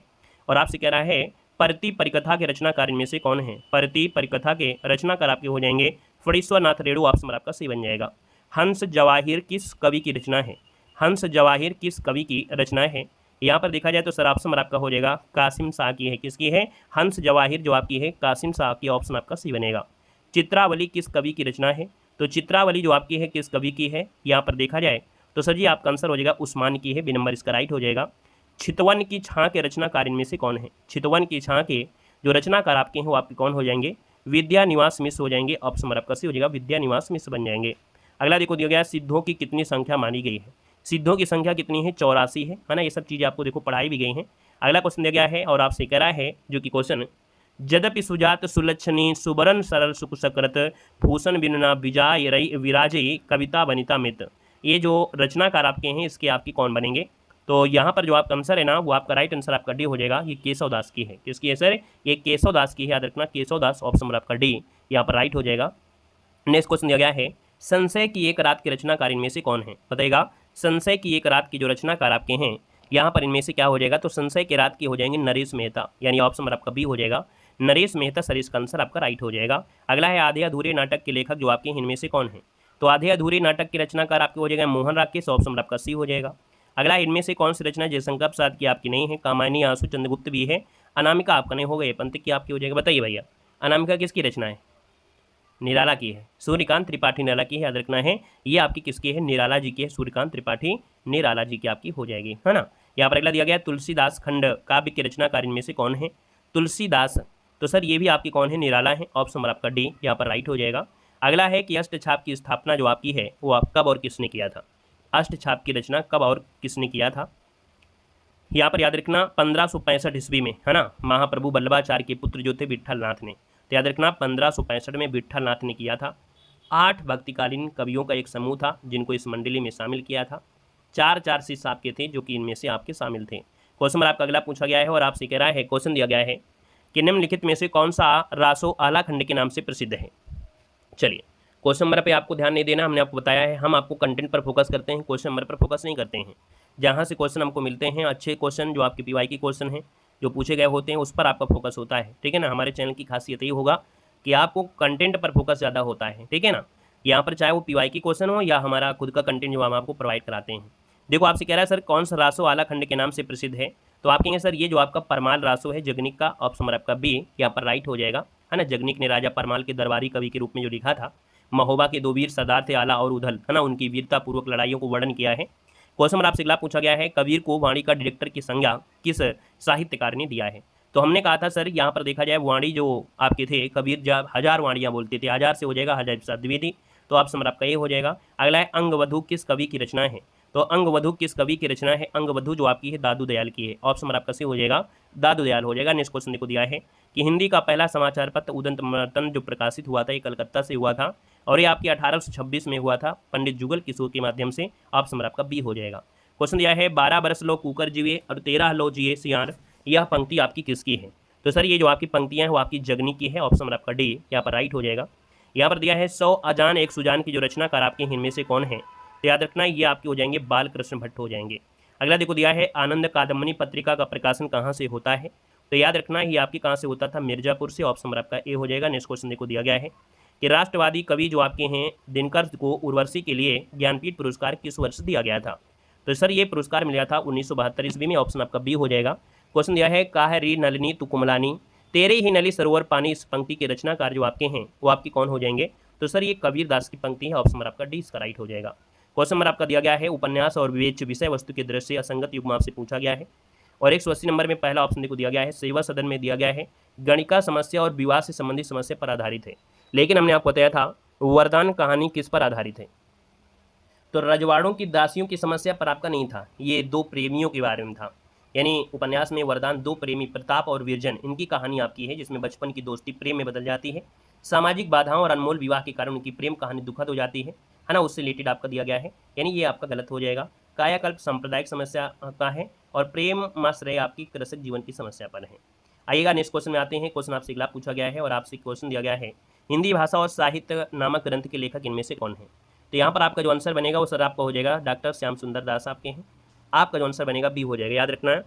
और आपसे कह रहा है परती परिकथा के रचनाकार में से कौन है, परती परिकथा के रचनाकार आपके हो जाएंगे फणीश्वर नाथ रेणु, ऑप्शन नंबर आपका सी बन जाएगा। हंस जवाहिर किस कवि की रचना है, हंस जवाहिर किस कवि की रचना है, यहाँ पर देखा जाए तो सर ऑप्शन नंबर आपका हो जाएगा कासिम शाह की है, किसकी है, हंस जवाहिर जो आपकी है कासिम शाह की, ऑप्शन आपका सी बनेगा। चित्रावली किस कवि की रचना है, तो चित्रावली जो आपकी है किस कवि की है, यहाँ पर देखा जाए तो सर जी आपका आंसर हो जाएगा उस्मान की है, बी नंबर इसका राइट हो जाएगा। चितवन की छां के रचनाकार इनमें से कौन है, चितवन की छां के जो रचनाकार आपके हैं वो आपके कौन हो जाएंगे, विद्या निवास मिश्र हो जाएंगे, ऑप्शन नंबर आपका सी हो जाएगा, विद्या निवास मिश्र बन जाएंगे। अगला देखो दिया गया सिद्धों की कितनी संख्या मानी गई है, सिद्धों की संख्या कितनी है, 84 है ना, ये सब चीज़ें आपको देखो पढ़ाई भी गई हैं। अगला क्वेश्चन दिया गया है और आपसे कह रहा है जो कि क्वेश्चन, यद्यपि सुजात सुलक्षणी सुबरन सरल सुख सकृत भूषण बिनना विजाय रई विराजई कविता वनिता मित, ये जो रचनाकार आपके हैं इसके आपकी कौन बनेंगे, तो यहाँ पर जो आपका आंसर है ना वो आपका राइट आंसर आपका डी हो जाएगा, ये केशव दास की है, किसकी है सर, ये केशव दास की है, याद रखना केशव दास, ऑप्शन नंबर आपका डी यहाँ पर राइट हो जाएगा। नेक्स्ट क्वेश्चन दिया गया है, संशय की एक रात के रचनाकार इनमें से कौन है, बताइएगा, संशय की एक रात की जो रचनाकार आपके हैं यहाँ पर इनमें से क्या हो जाएगा, तो संशय की रात की हो जाएंगे नरेश मेहता, यानी ऑप्शन नंबर आपका बी हो जाएगा, नरेश मेहता सर इसका आंसर आपका राइट हो जाएगा। अगला है आधे अधूरे नाटक के लेखक जो आपके इनमें से कौन है, तो आधे अधूरे नाटक के रचनाकार आपके हो जाएगा मोहन राकेश, ऑप्शन नंबर आपका सी हो जाएगा। अगला इनमें से कौन सी रचना जयशंकर प्रसाद की आपकी नहीं है, कामायनी आंसू चंद्रगुप्त भी है, अनामिका आपका नहीं होगा, ये पंत की आपकी हो जाएगा। बताइए भैया अनामिका किसकी रचना है, निराला की है, सूर्यकांत त्रिपाठी निराला की है, याद रखना है ये आपकी किसकी है, निराला जी की है, सूर्यकांत त्रिपाठी निराला जी की आपकी हो जाएगी, है ना। यहाँ पर अगला दिया गया तुलसीदास खंड काव्य के रचनाकार इनमें से कौन है, तुलसीदास, तो सर ये भी आपकी कौन है, निराला है, ऑप्शन नंबर आपका डी यहाँ पर राइट हो जाएगा। अगला है कि अष्टछाप की स्थापना जो आपकी है वो आप कब और किसने किया था, अष्टछाप की रचना कब और किसने किया था, यहाँ पर याद रखना 1565 ईस्वी में, है ना, महाप्रभु वल्लभाचार्य के पुत्र जो थे विट्ठलनाथ ने, तो याद रखना 1565 में विट्ठलनाथ ने किया था। 8 भक्तिकालीन कवियों का एक समूह था जिनको इस मंडली में शामिल किया था, 4 शिष्य आपके थे जो कि इनमें से आपके शामिल थे। क्वेश्चन आपका अगला पूछा गया है और आपसे कह रहा है, क्वेश्चन दिया गया है कि निम्नलिखित में से कौन सा रासो आला खंड के नाम से प्रसिद्ध है। चलिए क्वेश्चन नंबर पे आपको ध्यान नहीं देना, हमने आपको बताया है हम आपको कंटेंट पर फोकस करते हैं, क्वेश्चन नंबर पर फोकस नहीं करते हैं। जहाँ से क्वेश्चन हमको मिलते हैं अच्छे क्वेश्चन जो आपके पीवाई के क्वेश्चन हैं जो पूछे गए होते हैं उस पर आपका फोकस होता है, ठीक है ना। हमारे चैनल की खासियत ये होगा कि आपको कंटेंट पर फोकस ज़्यादा होता है, ठीक है ना। यहाँ पर चाहे वो पीवाई की क्वेश्चन हो या हमारा खुद का कंटेंट जो हम आपको प्रोवाइड कराते हैं। देखो आपसे कह रहा है सर कौन सा रासो आला खंड के नाम से प्रसिद्ध है, तो आप कहेंगे सर ये जो आपका परमाल रासो है जगनिक का, ऑप्शन नंबर आपका बी यहाँ पर राइट हो जाएगा, है ना। जगनिक ने राजा परमाल के दरबारी कवि के रूप में जो लिखा था, महोबा के 2 वीर सरदार थे आला और उधल, है ना, उनकी वीरतापूर्वक लड़ाइयों को वर्णन किया है। क्वेश्चन नंबर आपसे अगला पूछा गया है, कबीर को वाणी का डायरेक्टर की संज्ञा किस साहित्यकार ने दिया है, तो हमने कहा था सर यहाँ पर देखा जाए वाणी जो आपके थे कबीर जब 1000 वाणियाँ बोलते थे, 1000 से हो जाएगा 1000 प्रसाद द्विवेदी, तो ऑप्शन नंबर आपका ये हो जाएगा। अगला है अंगवधू किस कवि की रचना है, तो अंगवधू किस कवि की रचना है, अंगवधू जो आपकी है दादू दयाल की है, ऑप्शन नंबर आपका सी हो जाएगा, दादू दयाल हो जाएगा। नेक्स्ट क्वेश्चन देखो दिया है कि हिंदी का पहला समाचार पत्र उदंत मतन जो प्रकाशित हुआ था ये कलकत्ता से हुआ था और ये आपकी 1826 में हुआ था पंडित जुगल किशोर के माध्यम से, ऑप्शन नंबर आपका बी हो जाएगा। क्वेश्चन दिया है 12 बरस लो कुकर जिए और 13 लो जिए सियार, यह पंक्ति आपकी किसकी है, तो सर ये जो आपकी पंक्तियां हैं वो आपकी जगनी की है, ऑप्शन नंबर आपका डी यहाँ पर राइट हो जाएगा। यहाँ पर दिया है 100 अजान एक सुजान की जो रचनाकार आपके इनमें से कौन है, तो याद रखना ये आपके हो जाएंगे बाल कृष्ण भट्ट हो जाएंगे। अगला देखो दिया है आनंद कादम्बनी पत्रिका का प्रकाशन कहाँ से होता है, तो याद रखना ये आपकी कहाँ से होता था, मिर्जापुर से, ऑप्शन नंबर आपका ए हो जाएगा। नेक्स्ट क्वेश्चन देखो दिया गया है कि राष्ट्रवादी कवि जो आपके हैं दिनकर को उर्वशी के लिए ज्ञानपीठ पुरस्कार किस वर्ष दिया गया था, तो सर ये पुरस्कार मिला था 1972 ईस्वी में, ऑप्शन आपका बी हो जाएगा। क्वेश्चन दिया है काहरी नलिनी तु कुमलानी तेरे ही नली सरोवर पानी, इस पंक्ति के रचनाकार जो आपके हैं वो आपके कौन हो जाएंगे, तो सर ये कबीर दास की पंक्ति है, ऑप्शन नंबर आपका डी इसका राइट हो जाएगा। क्वेश्चन नंबर आपका दिया गया है उपन्यास और विवेच्य विषय वस्तु के दृष्टि असंगत युग्म आपसे पूछा गया है। और 180 नंबर में पहला ऑप्शन देखो दिया गया है सेवा सदन में दिया गया है गणिका समस्या और विवाह से संबंधित समस्या पर आधारित है, लेकिन हमने आपको बताया था वरदान कहानी किस पर आधारित है, तो रजवाड़ों की दासियों की समस्या पर आपका नहीं था, ये दो प्रेमियों के बारे में था। यानी उपन्यास में वरदान दो प्रेमी प्रताप और विरजन इनकी कहानी आपकी है, जिसमें बचपन की दोस्ती प्रेम में बदल जाती है, सामाजिक बाधाओं और अनमोल विवाह के कारण उनकी प्रेम कहानी दुखद हो जाती है ना, उससे रिलेटेड आपका दिया गया है, यानी ये आपका गलत हो जाएगा। कायाकल्प सांप्रदायिक समस्या का है और प्रेम माश्रय आपकी कृषक जीवन की समस्या पर है। आइएगा नेक्स्ट क्वेश्चन में आते हैं। क्वेश्चन आपसे अगला पूछा गया है और आपसे क्वेश्चन दिया गया है हिंदी भाषा और साहित्य नामक ग्रंथ के लेखक इनमें से कौन है, तो यहाँ पर आपका जो आंसर बनेगा वो सर आपका हो जाएगा डॉक्टर श्याम सुंदर दास आपके हैं, आपका जो आंसर बनेगा बी हो जाएगा। याद रखना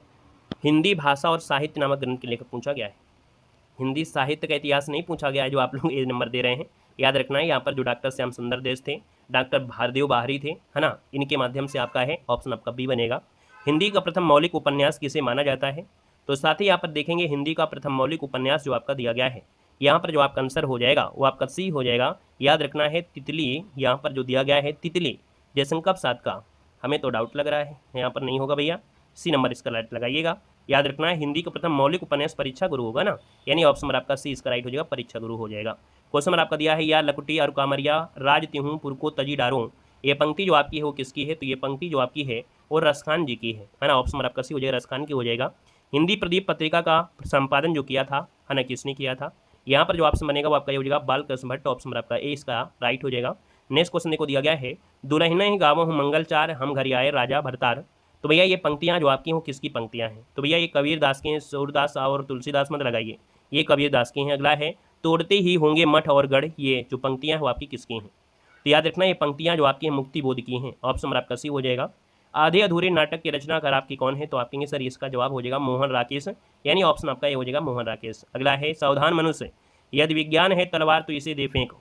हिंदी भाषा और साहित्य नामक ग्रंथ के लेखक पूछा गया है, हिंदी साहित्य का इतिहास नहीं पूछा गया है जो आप लोग ये नंबर दे रहे हैं। याद रखना है यहाँ पर जो डॉक्टर श्याम सुंदर देश थे, डॉक्टर भारदेव बाहरी थे, है ना, इनके माध्यम से आपका है, ऑप्शन आपका बी बनेगा। हिंदी का प्रथम मौलिक उपन्यास किसे माना जाता है, तो साथ ही यहाँ पर देखेंगे हिंदी का प्रथम मौलिक उपन्यास जो आपका दिया गया है, यहाँ पर जो आपका आंसर हो जाएगा वो आपका सी हो जाएगा। याद रखना है तितली, यहाँ पर जो दिया गया है तितली जयशंकर प्रसाद का, हमें तो डाउट लग रहा है यहाँ पर नहीं होगा भैया, सी नंबर इसका राइट लगाइएगा। याद रखना है हिंदी का प्रथम मौलिक उपन्यास परीक्षा गुरु होगा ना, यानी ऑप्शन नंबर आपका सी इसका राइट हो जाएगा, परीक्षा गुरु हो जाएगा। क्वेश्चन नंबर आपका दिया है या लकुटी और कामरिया राज तिहूँ पुरको तजी डारूं, ये पंक्ति जो आपकी है वो किसकी है, तो ये पंक्ति जो आपकी है वो रसखान जी की है ना, ऑप्शन नंबर आपका सी हो जाएगा, रसखान की हो जाएगा। हिंदी प्रदीप पत्रिका का संपादन जो किया था है ना, किसने किया था, यहाँ पर जो ऑप्शन बनेगा वो आपका ये हो जाएगा बाल कृष्ण भट्ट, ऑप्शन नंबर आपका ए इसका राइट हो जाएगा। नेक्स्ट क्वेश्चन देखो दिया गया है दुलहिना ही गावों हूँ मंगलचार हम घर आए राजा भरतार, तो भैया ये पंक्तियाँ जो आपकी हों किसकी पंक्तियाँ हैं, तो भैया ये कबीर दास के हैं, सूरदास और तुलसीदास मत लगाइए, ये कबीर दास के हैं। अगला है तोड़ते ही होंगे मठ और गढ़, ये जो पंक्तियाँ हैं वो आपकी किसकी हैं, तो याद रखना ये पंक्तियाँ जो आपकी हैं मुक्ति बोध की हैं, ऑप्शन नंबर आपका सी हो जाएगा। आधे अधूरे नाटक के रचनाकार आपकी कौन है, तो आप कहेंगे सर इसका जवाब हो जाएगा मोहन राकेश, यानी ऑप्शन आपका ये हो जाएगा मोहन राकेश। अगला है सावधान मनुष्य यदि विज्ञान है तलवार तो इसे दे फेंक,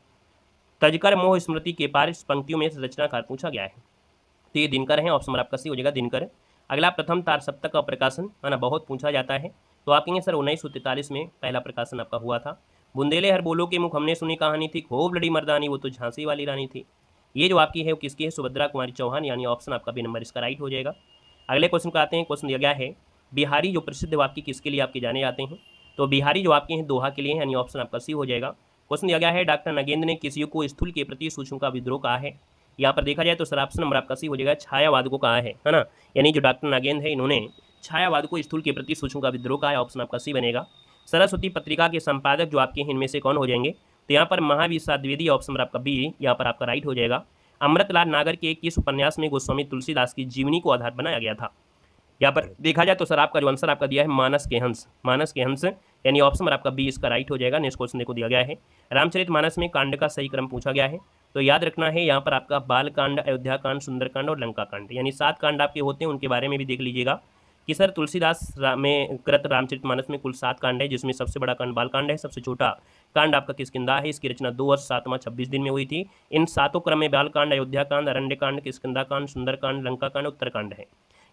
तजकर मोह स्मृति के पार, इस पंक्तियों में रचनाकार पूछा गया है, तो ये दिनकर है, ऑप्शन नंबर आपका सी हो जाएगा दिनकर। अगला प्रथम तार सप्तक का प्रकाशन है ना, बहुत पूछा जाता है, तो आप कहेंगे सर 1943 में पहला प्रकाशन आपका हुआ था। बुंदेले हर बोलो के मुख हमने सुनी कहानी थी, खूब लड़ी मर्दानी वो तो झांसी वाली रानी थी, ये जो आपकी है वो किसकी है, सुभद्रा कुमारी चौहान, यानी ऑप्शन आपका बी नंबर इसका राइट हो जाएगा। अगले क्वेश्चन को आते हैं। क्वेश्चन दिया गया है बिहारी जो प्रसिद्ध वाक्य किसके लिए आपके जाने जाते हैं, तो बिहारी जो आपके हैं दोहा के लिए, यानी ऑप्शन आपका सी हो जाएगा। क्वेश्चन दिया गया है डॉक्टर नगेंद्र ने किस युग को स्थूल के प्रति सूक्ष्म का विद्रोह कहा है, यहाँ पर देखा जाए तो सर ऑप्शन नंबर आपका सी हो जाएगा छायावाद को कहा है ना, यानी जो डॉक्टर नागेंद्र है इन्होंने छायावाद को स्थूल के प्रति सूक्ष्म का विद्रोह कहा है, ऑप्शन आपका सी बनेगा। सरस्वती पत्रिका के संपादक जो आपके इनमें से कौन हो जाएंगे, तो यहाँ पर महावीर द्विवेदी, ऑप्शन नंबर आपका बी यहाँ पर आपका राइट हो जाएगा। अमृतलाल नागर के किस उपन्यास में गोस्वामी तुलसीदास की जीवनी को आधार बनाया गया था, यहाँ पर देखा जाए तो सर आपका जो आंसर आपका दिया है मानस के हंस, मानस के हंस, यानी ऑप्शन नंबर आपका बी इसका राइट हो जाएगा। नेक्स्ट क्वेश्चन देखो दिया गया है रामचरितमानस में कांड का सही क्रम पूछा गया है, तो याद रखना है यहाँ पर आपका बाल कांड, अयोध्या कांड, सुंदरकांड और लंका कांड, यानी 7 कांड आपके होते हैं, उनके बारे में भी देख लीजिएगा कि सर तुलसीदास में कृत रामचरितमानस में कुल 7 कांड है, जिसमें सबसे बड़ा कांड बाल कांड है, सबसे छोटा कांड आपका किष्किंधा है, इसकी रचना 2 वर्ष 7 माह 26 दिन में हुई थी। इन 7 क्रम में बाल कांड, अयोध्या कांड, अरण्य कांड, किष्किंधा कांड, सुंदरकांड, लंका कांड, उत्तरकांड है।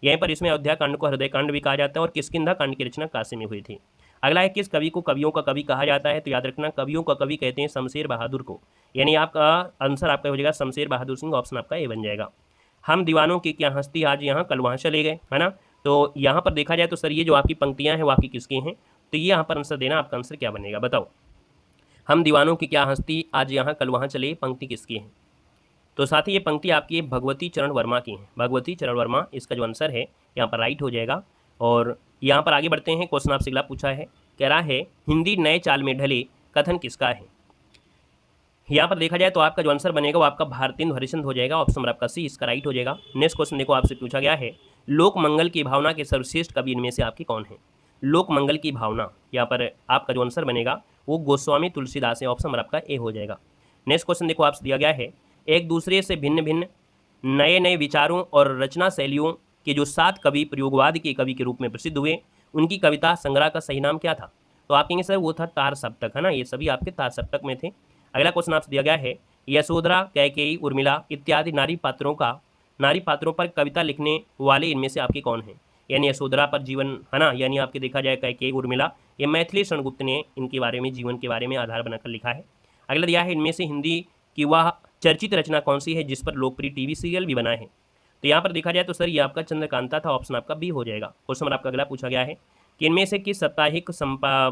यहीं पर इसमें अयोध्या कांड को हृदय कांड भी कहा जाता है और किष्किंधा कांड की रचना काशी में हुई थी। अगला है किस कवि को कवियों का कवि कहा जाता है, तो याद रखना कवियों का कवि कहते हैं शमशेर बहादुर को, यानी आपका आंसर आपका हो जाएगा शमशेर बहादुर सिंह, ऑप्शन आपका ए बन जाएगा। हम दीवानों की क्या हस्ती आज यहाँ कल वहाँ चले गए, है ना, तो यहाँ पर देखा जाए तो सर ये जो आपकी पंक्तियाँ हैं वो आपकी किसकी हैं, तो ये यहाँ पर आंसर देना, आपका आंसर क्या बनेगा बताओ। हम दीवानों की क्या हस्ती आज यहाँ कल वहाँ चले, पंक्ति किसकी है, तो साथ ही ये पंक्ति आपकी भगवती चरण वर्मा की है, भगवती चरण वर्मा, इसका जो आंसर है यहाँ पर राइट हो जाएगा। और यहाँ पर आगे बढ़ते हैं। क्वेश्चन आपसे अगला पूछा है, कह रहा है हिंदी नए चाल में ढले कथन किसका है, यहाँ पर देखा जाए तो आपका जो आंसर बनेगा वो आपका भारतेंदु हरिश्चंद्र हो जाएगा, ऑप्शन नंबर आपका सी इसका राइट हो जाएगा। नेक्स्ट क्वेश्चन देखो आपसे पूछा गया है लोक मंगल की भावना के सर्वश्रेष्ठ कवि इनमें से आपके कौन है, लोक मंगल की भावना। यहाँ पर आपका जो आंसर बनेगा वो गोस्वामी तुलसीदास है, ऑप्शन नंबर आपका ए हो जाएगा। नेक्स्ट क्वेश्चन देखो आपसे दिया गया है, एक दूसरे से भिन्न भिन्न नए नए विचारों और रचना शैलियों के जो 7 कवि प्रयोगवाद के कवि के रूप में प्रसिद्ध हुए, उनकी कविता संग्रह का सही नाम क्या था? तो आप कहेंगे सर वो था तार सप्तक, है ना, ये सभी आपके तार सप्तक में थे। अगला क्वेश्चन आपसे दिया गया है, यशोधरा, कैकेयी, उर्मिला इत्यादि नारी पात्रों पर कविता लिखने वाले इनमें से आपके कौन हैं? यानी यशोधरा पर जीवन, है ना, यानी आपके देखा जाए कैकेयी, उर्मिला, ये मैथिली शरणगुप्त ने इनके बारे में, जीवन के बारे में आधार बनाकर लिखा है। अगला दिया है, इनमें से हिंदी की वह चर्चित रचना कौन सी है जिस पर लोकप्रिय टीवी सीरियल भी बना है? तो यहाँ पर देखा जाए तो सर ये आपका चंद्रकांता था, ऑप्शन आपका बी हो जाएगा। क्वेश्चन नंबर आपका अगला पूछा गया है कि इनमें से किस साप्ताहिक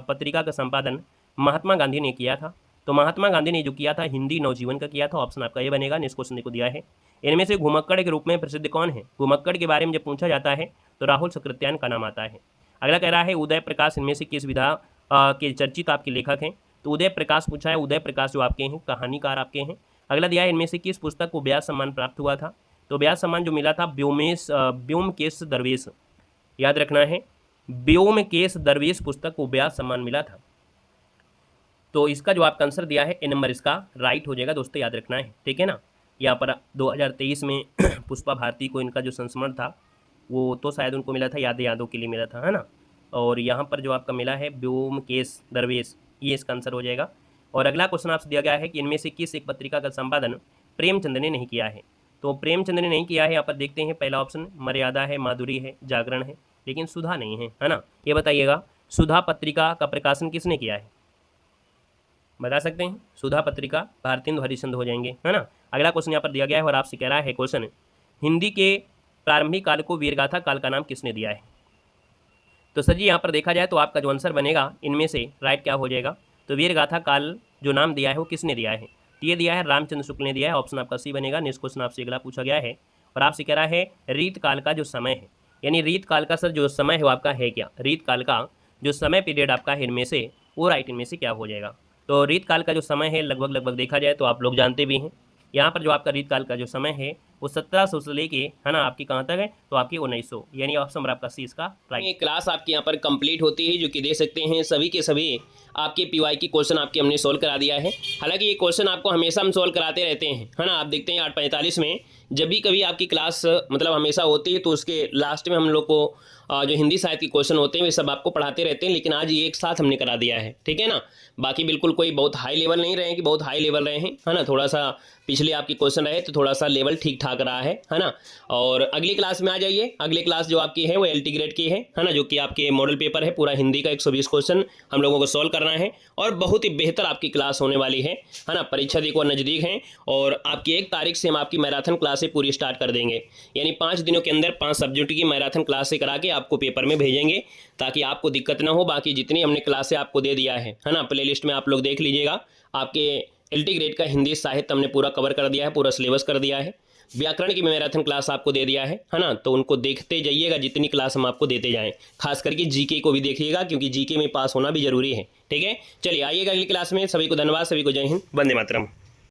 पत्रिका का संपादन महात्मा गांधी ने किया था? तो महात्मा गांधी ने जो किया था हिंदी नवजीवन का किया था, ऑप्शन आपका ये बनेगा। नेक्स्ट क्वेश्चन को दिया है, इनमें से घुमक्कड़ के रूप में प्रसिद्ध कौन है? घुमक्कड़ के बारे में जब पूछा जाता है तो राहुल सकृत्यान का नाम आता है। अगला कह रहा है, उदय प्रकाश इनमें से किस विधा के चर्चित आपके लेखक हैं? तो उदय प्रकाश पूछा है, उदय प्रकाश जो आपके हैं कहानीकार आपके हैं। अगला दिया है, इनमें से किस पुस्तक को व्यास सम्मान प्राप्त हुआ था? तो व्यास सम्मान जो मिला था व्योमकेश दरवेश, याद रखना है, व्योमकेश दरवेश पुस्तक को व्यास सम्मान मिला था। तो इसका जो आपका आंसर दिया है ए नंबर इसका राइट हो जाएगा दोस्तों, याद रखना है, ठीक है ना। यहाँ पर 2023 में पुष्पा भारती को इनका जो संस्मरण था वो तो शायद उनको मिला था यादों के लिए मिला था, है ना। और यहाँ पर जो आपका मिला है व्योमकेश दरवेश, ये इसका आंसर हो जाएगा। और अगला क्वेश्चन आपसे दिया गया है कि इनमें से किस एक पत्रिका का संपादन प्रेमचंद ने नहीं किया है? तो प्रेमचंद ने नहीं किया है, यहाँ पर देखते हैं, पहला ऑप्शन मर्यादा है, माधुरी है, जागरण है, लेकिन सुधा नहीं है ना। ये बताइएगा सुधा पत्रिका का प्रकाशन किसने किया है? बता सकते हैं? सुधा पत्रिका भारतेंदु हरिश्चंद्र हो जाएंगे, है ना। अगला क्वेश्चन यहाँ पर दिया गया है और आपसे कह रहा है क्वेश्चन, हिंदी के प्रारंभिक काल को वीरगाथा काल का नाम किसने दिया है? तो सर जी यहाँ पर देखा जाए तो आपका जो आंसर बनेगा इनमें से राइट क्या हो जाएगा? तो वीरगाथा काल जो नाम दिया है वो किसने दिया है? ये दिया है रामचंद्र शुक्ल ने दिया है, ऑप्शन आपका सी बनेगा। नेक्स्ट क्वेश्चन आपसे अगला पूछा गया है और आपसे कह रहा है रीत काल का जो समय है, यानी रीत काल का सर जो समय है वो आपका है क्या? रीत काल का जो समय पीरियड आपका है इनमें से वो राइट इनमें से क्या हो जाएगा? तो रीत काल का जो समय है लगभग देखा जाए तो आप लोग जानते भी हैं, यहाँ पर जो आपका रीत काल का जो समय है वो 1700 से लेके, है ना, आपकी कहाँ तक है? तो आपकी 1900, यानी ऑप्शन नंबर आपका सी इसका राइट। क्लास आपकी यहाँ पर कंप्लीट होती है, जो कि दे सकते हैं सभी के सभी आपके पीवाई की क्वेश्चन आपके हमने सोल्व करा दिया है। हालांकि ये क्वेश्चन आपको हमेशा हम सोल्व कराते रहते हैं, है ना। आप देखते हैं 8:45 में जब भी कभी आपकी क्लास मतलब हमेशा होती है तो उसके लास्ट में हम लोग को जो हिंदी साहित्य के क्वेश्चन होते हैं वे सब आपको पढ़ाते रहते हैं, लेकिन आज ये एक साथ हमने करा दिया है, ठीक है ना। बाकी बिल्कुल कोई बहुत हाई लेवल नहीं रहे कि बहुत हाई लेवल रहे हैं, है ना। थोड़ा सा पिछले आपकी क्वेश्चन रहे तो थोड़ा सा लेवल ठीक ठाक रहा है ना। और अगली क्लास में आ जाइए, अगली क्लास जो आपकी है वो LT ग्रेड की है ना, जो कि आपके मॉडल पेपर है, पूरा हिंदी का 120 क्वेश्चन हम लोगों को सॉल्व करना है और बहुत ही बेहतर आपकी क्लास होने वाली है ना। परीक्षा देखो नज़दीक है और आपकी 1 तारीख से हम आपकी मैराथन क्लासें पूरी स्टार्ट कर देंगे, यानी 5 दिनों के अंदर 5 सब्जेक्ट की मैराथन क्लासें करा के आपको पेपर में भेजेंगे ताकि आपको दिक्कत ना हो। बाकी जितनी हमने क्लासें आपको दे दिया है ना, प्लेलिस्ट में आप लोग देख लीजिएगा, आपके LT ग्रेड का हिंदी साहित्य हमने पूरा कवर कर दिया है, पूरा सिलेबस कर दिया है। व्याकरण की मैराथन क्लास आपको दे दिया है ना, तो उनको देखते जाइएगा जितनी क्लास हम आपको देते जाएं। खास करके GK को भी देखिएगा क्योंकि GK में पास होना भी जरूरी है, ठीक है। चलिए आइएगा अगली क्लास में। सभी को धन्यवाद, सभी को जय हिंद, वंदे मातरम।